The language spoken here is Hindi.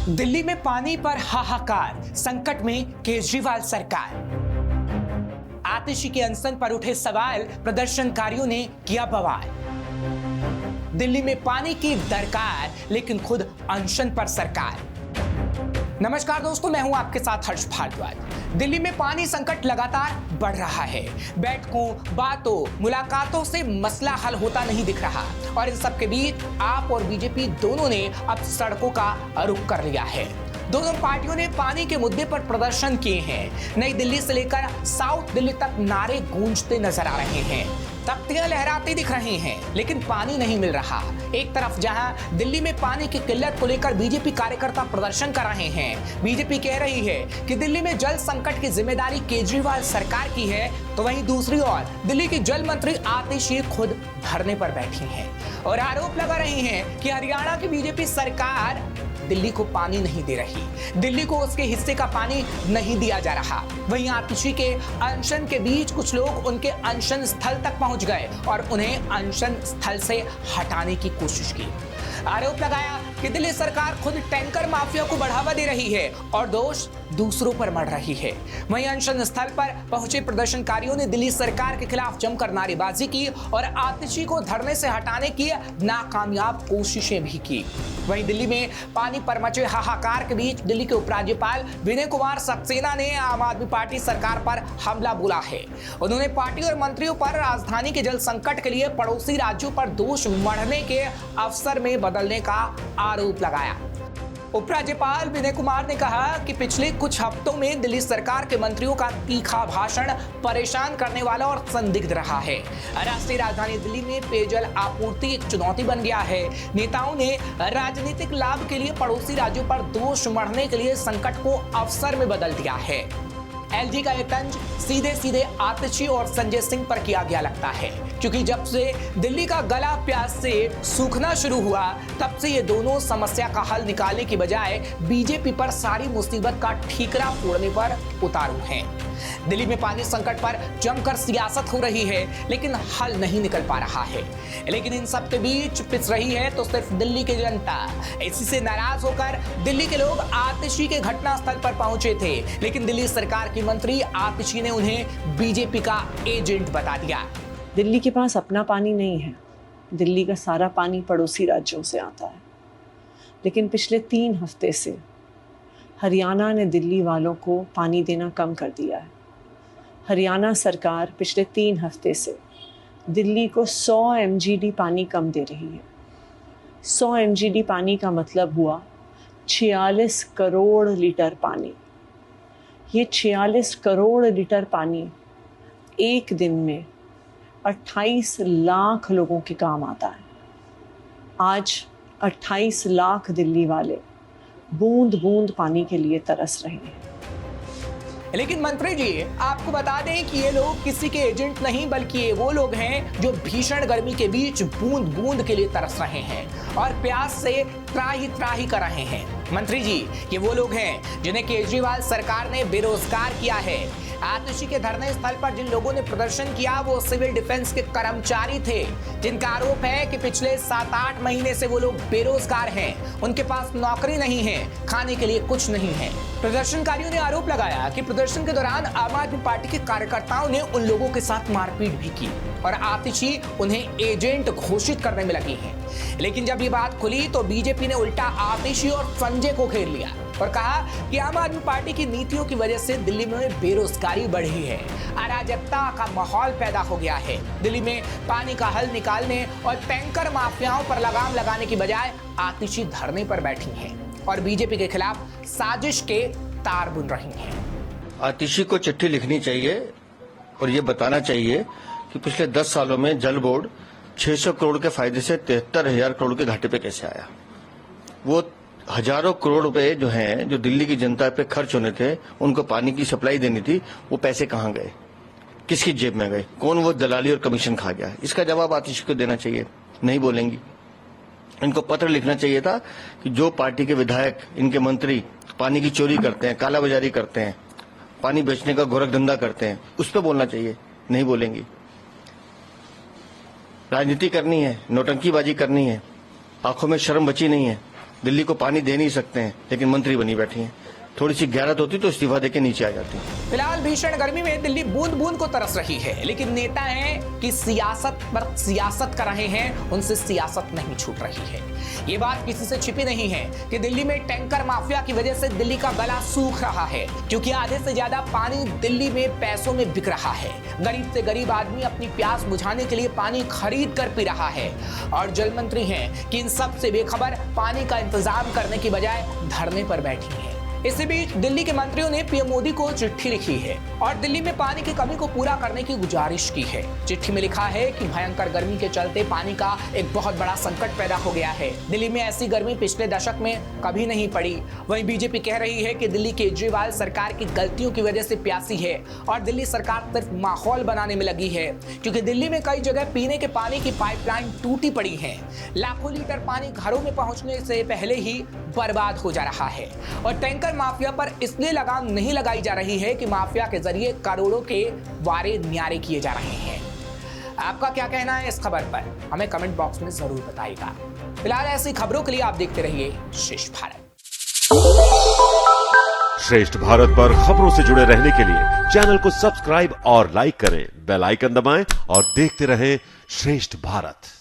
दिल्ली में पानी पर हाहाकार, संकट में केजरीवाल सरकार। आतिशी के अनशन पर उठे सवाल, प्रदर्शनकारियों ने किया बवाल। दिल्ली में पानी की दरकार, लेकिन खुद अनशन पर सरकार। नमस्कार दोस्तों, मैं हूं आपके साथ हर्ष भारद्वाज। दिल्ली में पानी संकट लगातार बढ़ रहा है। बैठकों, बातों, मुलाकातों से मसला हल होता नहीं दिख रहा और इन सब के बीच आप और बीजेपी दोनों ने अब सड़कों का रुख कर लिया है। दोनों पार्टियों ने पानी के मुद्दे पर प्रदर्शन किए हैं। नई दिल्ली से लेकर साउथ दिल्ली तक नारे गूंजते नजर आ रहे हैं, तख्तियां लहराती दिख रही हैं, लेकिन पानी नहीं मिल रहा। एक तरफ जहां दिल्ली में पानी की किल्लत को लेकर बीजेपी कार्यकर्ता प्रदर्शन कर रहे हैं, बीजेपी कह रही है कि दिल्ली में जल संकट की जिम्मेदारी केजरीवाल सरकार की है, तो वहीं दूसरी ओर दिल्ली की जल मंत्री आतिशी खुद धरने पर बैठी हैं और आरोप लगा रही हैं कि हरियाणा की बीजेपी सरकार दिल्ली को पानी नहीं दे रही, दिल्ली को उसके हिस्से का पानी नहीं दिया जा रहा। वहीं आतिशी के अनशन के बीच कुछ लोग उनके अनशन स्थल तक पहुंच गए और उन्हें अनशन स्थल से हटाने की कोशिश की। आरोप लगाया कि दिल्ली सरकार खुद टैंकर माफिया को बढ़ावा दे रही है और दोष दूसरों पर मढ़ रही है। वहीं अनशन स्थल पर पहुंचे प्रदर्शनकारियों ने दिल्ली सरकार के खिलाफ जमकर नारेबाजी की और आतिशी को धरने से हटाने की नाकामयाब कोशिशें भी की। वहीं दिल्ली में पानी पर मचे हाहाकार के बीच दिल्ली के उपराज्यपाल विनय कुमार सक्सेना ने आम आदमी पार्टी सरकार पर हमला बोला है। उन्होंने पार्टी और मंत्रियों पर राजधानी के जल संकट के लिए पड़ोसी राज्यों पर दोष मढ़ने के अवसर में बदलने का आरोप लगाया। उपराज्यपाल विनय कुमार ने कहा कि पिछले कुछ हफ्तों में दिल्ली सरकार के मंत्रियों का तीखा भाषण परेशान करने वाला और संदिग्ध रहा है। राष्ट्रीय राजधानी दिल्ली में पेयजल आपूर्ति एक चुनौती बन गया है। नेताओं ने राजनीतिक लाभ के लिए पड़ोसी राज्यों पर दोष मढ़ने के लिए संकट को अवसर में बदल दिया है। एलजी का ये तंज सीधे सीधे आतिशी और संजय सिंह पर किया गया लगता है, क्योंकि जब से दिल्ली का गला प्यास से सूखना शुरू हुआ, तब से ये दोनों समस्या का हल निकालने की बजाय बीजेपी पर सारी मुसीबत का ठीकरा फोड़ने पर उतारू हैं। दिल्ली में पानी संकट पर जमकर सियासत हो रही है, लेकिन हल नहीं निकल पा रहा है। लेकिन इन सब के बीच पिस रही है तो सिर्फ दिल्ली की जनता। इसी से नाराज होकर दिल्ली के लोग आतिशी के घटनास्थल पर पहुंचे थे, लेकिन दिल्ली सरकार की मंत्री आतिशी ने उन्हें बीजेपी का एजेंट बता दिया। दिल्ली के पास अपना पानी नहीं है, दिल्ली का सारा पानी पड़ोसी राज्यों से आता है। लेकिन पिछले 3 हफ्ते से हरियाणा ने दिल्ली वालों को पानी देना कम कर दिया है। हरियाणा सरकार पिछले 3 हफ्ते से दिल्ली को 100 MGD पानी कम दे रही है। 100 MGD पानी का मतलब हुआ 46 करोड़ लीटर पानी। ये 46 करोड़ लीटर पानी एक दिन में 28 लाख लोगों के काम आता है। आज 28 लाख दिल्ली वाले बूंद बूंद पानी के लिए तरस रहे हैं। लेकिन मंत्री जी, आपको बता दें कि ये लोग किसी के एजेंट नहीं, बल्कि ये वो लोग हैं जो भीषण गर्मी के बीच बूंद बूंद के लिए तरस रहे हैं और प्यास से त्राही कर रहे हैं। मंत्री जी, ये वो लोग हैं जिन्हें केजरीवाल सरकार ने बेरोजगार किया है। आतिशी के धरने स्थल पर जिन लोगों ने प्रदर्शन किया वो सिविल डिफेंस के कर्मचारी थे, जिनका आरोप है कि पिछले 7-8 महीने से वो लोग बेरोजगार हैं, उनके पास नौकरी नहीं है, खाने के लिए कुछ नहीं है। प्रदर्शनकारियों ने आरोप लगाया कि प्रदर्शन के दौरान आम आदमी पार्टी के कार्यकर्ताओं ने उन लोगों के साथ मारपीट भी की और आतिशी उन्हें एजेंट घोषित करने में लगी है। लेकिन जब ये बात खुली तो बीजेपी ने उल्टा आतिशी और संजय को घेर लिया और कहा कि आम आदमी पार्टी की नीतियों की वजह से दिल्ली में बेरोजगारी बढ़ी है, अराजकता का माहौल पैदा हो गया है। दिल्ली में पानी का हल निकालने और टैंकर माफियाओं पर लगाम लगाने की बजाय आतिशी धरने पर बैठी हैं और बीजेपी के खिलाफ साजिश के तार बुन रही हैं। आतिशी को चिट्ठी लिखनी चाहिए और ये बताना चाहिए कि पिछले 10 सालों में जल बोर्ड 600 करोड़ के फायदे से 73,000 करोड़ के घाटे पे कैसे आया। वो हजारों करोड़ रुपए जो हैं, जो दिल्ली की जनता पे खर्च होने थे, उनको पानी की सप्लाई देनी थी, वो पैसे कहाँ गए, किसकी जेब में गए, कौन वो दलाली और कमीशन खा गया, इसका जवाब आतिशी को देना चाहिए। नहीं बोलेंगी। इनको पत्र लिखना चाहिए था कि जो पार्टी के विधायक, इनके मंत्री पानी की चोरी करते हैं, कालाबाजारी करते हैं, पानी बेचने का गोरख धंधा करते हैं, उस पर बोलना चाहिए। नहीं बोलेंगी। राजनीति करनी है, नौटंकीबाजी करनी है, आंखों में शर्म बची नहीं है। दिल्ली को पानी दे नहीं सकते हैं, लेकिन मंत्री बनी बैठी हैं। थोड़ी सी गैरत होती तो इस्तीफा देके नीचे आ जाती। फिलहाल भीषण गर्मी में दिल्ली बूंद बूंद को तरस रही है, लेकिन नेता हैं कि सियासत पर सियासत कर रहे हैं, उनसे सियासत नहीं छूट रही है। ये बात किसी से छिपी नहीं है कि दिल्ली में टैंकर माफिया की वजह से दिल्ली का गला सूख रहा है, क्योंकि आधे से ज्यादा पानी दिल्ली में पैसों में बिक रहा है। गरीब से गरीब आदमी अपनी प्यास बुझाने के लिए पानी खरीद कर पी रहा है, और जल मंत्री हैं कि इन सब से बेखबर पानी का इंतजाम करने की बजाय धरने पर बैठी है। इसी बीच दिल्ली के मंत्रियों ने पीएम मोदी को चिट्ठी लिखी है और दिल्ली में पानी की कमी को पूरा करने की गुजारिश की है। चिट्ठी में लिखा है कि भयंकर गर्मी के चलते पानी का एक बहुत बड़ा संकट पैदा हो गया है। दिल्ली में ऐसी गर्मी पिछले दशक में कभी नहीं पड़ी। वहीं बीजेपी कह रही है कि दिल्ली केजरीवाल सरकार की गलतियों की वजह से प्यासी है और दिल्ली सरकार सिर्फ माहौल बनाने में लगी है, क्योंकि दिल्ली में कई जगह पीने के पानी की पाइपलाइन टूटी पड़ी है। लाखों लीटर पानी घरों में पहुंचने से पहले ही बर्बाद हो जा रहा है। और टैंकर माफिया पर इसलिए लगाम नहीं लगाई जा रही है कि माफिया के जरिए करोड़ों के वारे न्यारे किए जा रहे हैं। आपका क्या कहना है इस खबर पर, हमें कमेंट बॉक्स में जरूर बताइएगा। फिलहाल ऐसी खबरों के लिए आप देखते रहिए श्रेष्ठ भारत। श्रेष्ठ भारत पर खबरों से जुड़े रहने के लिए चैनल को सब्सक्राइब और लाइक करें, बेल आइकन दबाएं और देखते रहें श्रेष्ठ भारत।